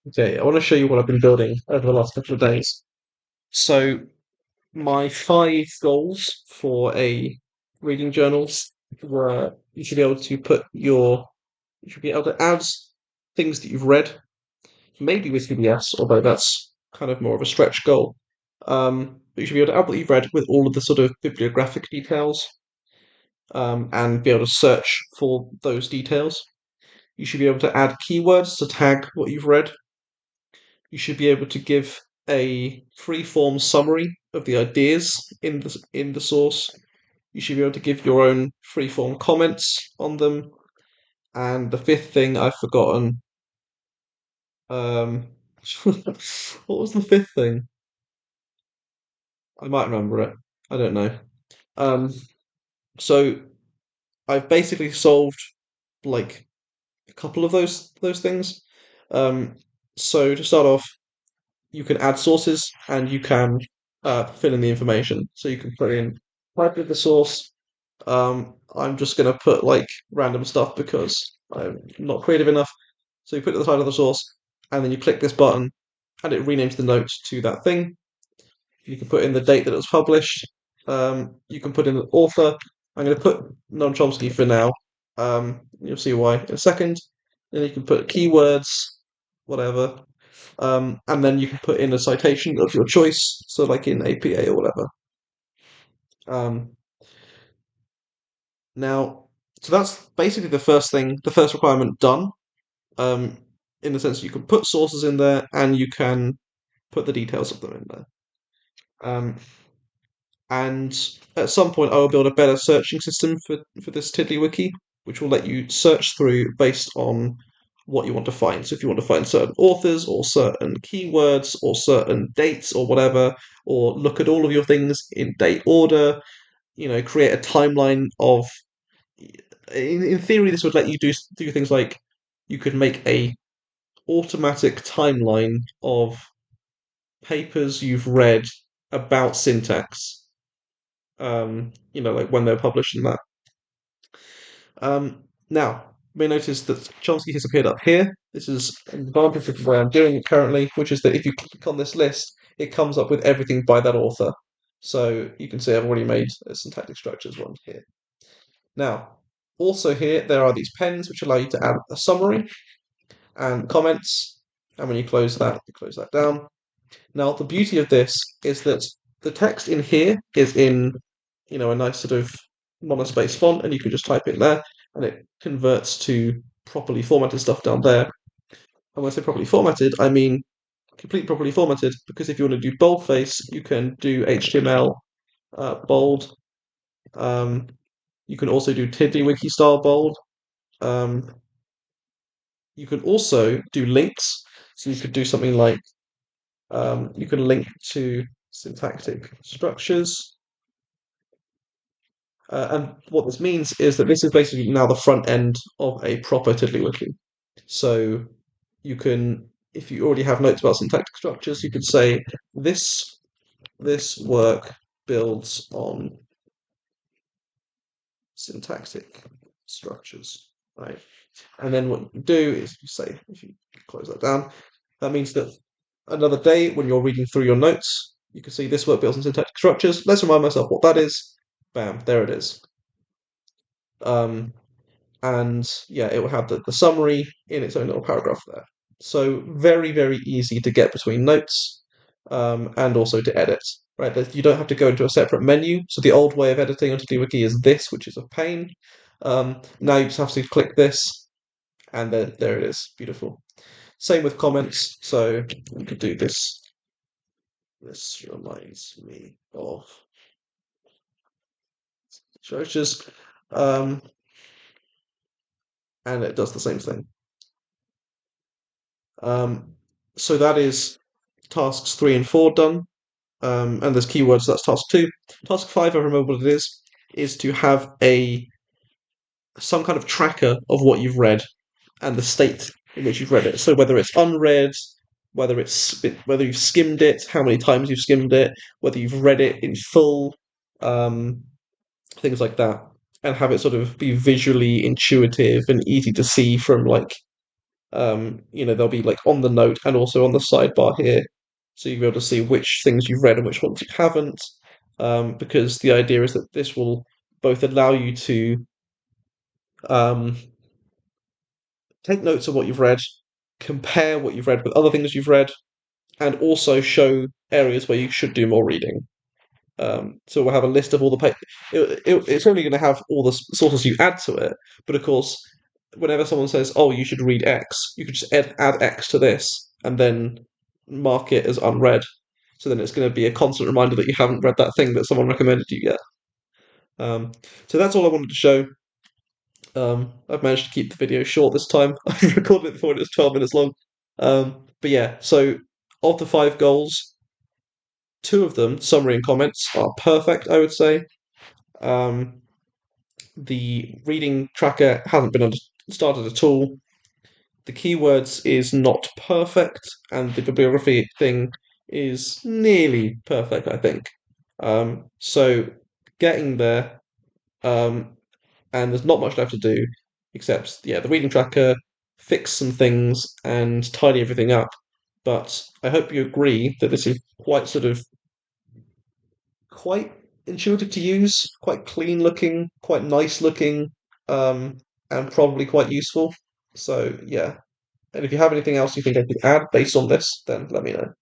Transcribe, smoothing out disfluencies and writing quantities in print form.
Okay, I want to show you what I've been building over the last couple of days. So, my 5 goals for a reading journals were you should be able to you should be able to add things that you've read, maybe with PBS, although that's kind of more of a stretch goal. But you should be able to add what you've read with all of the sort of bibliographic details, and be able to search for those details. You should be able to add keywords to tag what you've read. You should be able to give a free-form summary of the ideas in the source. You should be able to give your own free-form comments on them. And the fifth thing I've forgotten. Um, what was the fifth thing? I might remember it. I don't know. Um, so I've basically solved like a couple of those things. Um, so to start off, you can add sources and you can fill in the information. So you can put in type of the source. I'm just going to put like random stuff because I'm not creative enough. So you put it at the side of the source, and then you click this button, and it renames the note to that thing. You can put in the date that it was published. You can put in the author. I'm going to put Noam Chomsky for now. You'll see why in a second. Then you can put keywords, whatever, and then you can put in a citation of your choice, so like in APA or whatever. Um, Now, so that's basically the first thing, the first requirement done. Um, in the sense you can put sources in there and you can put the details of them in there. Um, and at some point, I will build a better searching system for this TiddlyWiki, which will let you search through based on what you want to find. So if you want to find certain authors or certain keywords or certain dates or whatever, or look at all of your things in date order, create a timeline of. In theory, this would let you do things like you could make a automatic timeline of papers you've read about syntax. Like when they're published and that. Now, you may notice that Chomsky has appeared up here. This is an advantage of the way I'm doing it currently, which is that if you click on this list, it comes up with everything by that author. So you can see I've already made a syntactic structures one here. Now, also here, there are these pens which allow you to add a summary and comments. And when you close that down. Now, the beauty of this is that the text in here is in, a nice sort of monospace font, and you can just type it there, and it converts to properly formatted stuff down there. And when I say properly formatted, I mean completely properly formatted, because if you want to do boldface, you can do HTML bold. You can also do TiddlyWiki style bold. Um, you can also do links. So you could do something like you can link to syntactic structures. And what this means is that this is basically now the front end of a proper TiddlyWiki. So you can, if you already have notes about syntactic structures, you could say this this work builds on syntactic structures, right? And then what you do is you say, if you close that down, that means that another day when you're reading through your notes, you can see this work builds on syntactic structures. Let's remind myself what that is. Bam, there it is. Um, and yeah, it will have the summary in its own little paragraph there. So very, very easy to get between notes, and also to edit. Right, you don't have to go into a separate menu. So the old way of editing on TiddlyWiki is this, which is a pain. Now you just have to click this, and then there it is. Beautiful. Same with comments. So you could do this. This reminds me of churches, and it does the same thing. Um, so that is tasks 3 and 4 done. And there's keywords, that's task 2. Task 5, I remember what it is to have some kind of tracker of what you've read and the state in which you've read it. So whether it's unread, whether you've skimmed it, how many times you've skimmed it, whether you've read it in full, um, things like that, and have it sort of be visually intuitive and easy to see from like They'll be like on the note and also on the sidebar here, so you'll be able to see which things you've read and which ones you haven't. Because the idea is that this will both allow you to um, take notes of what you've read, compare what you've read with other things you've read, and also show areas where you should do more reading. So we'll have a list of all the it's only going to have all the sources you add to it, but of course, whenever someone says, "Oh, you should read X," you could just add X to this and then mark it as unread. So then it's going to be a constant reminder that you haven't read that thing that someone recommended you yet. So that's all I wanted to show. I've managed to keep the video short this time. I recorded it before and it was 12 minutes long. But yeah, so of the 5 goals, two of them, summary and comments, are perfect, I would say. Um, the reading tracker hasn't been started at all. The keywords is not perfect, and the bibliography thing is nearly perfect, I think. So getting there, um, and there's not much left to do except, yeah, the reading tracker, fix some things, and tidy everything up. But I hope you agree that this is quite intuitive to use, quite clean looking, quite nice looking, and probably quite useful. So yeah. And if you have anything else you think I could add based on this, then let me know.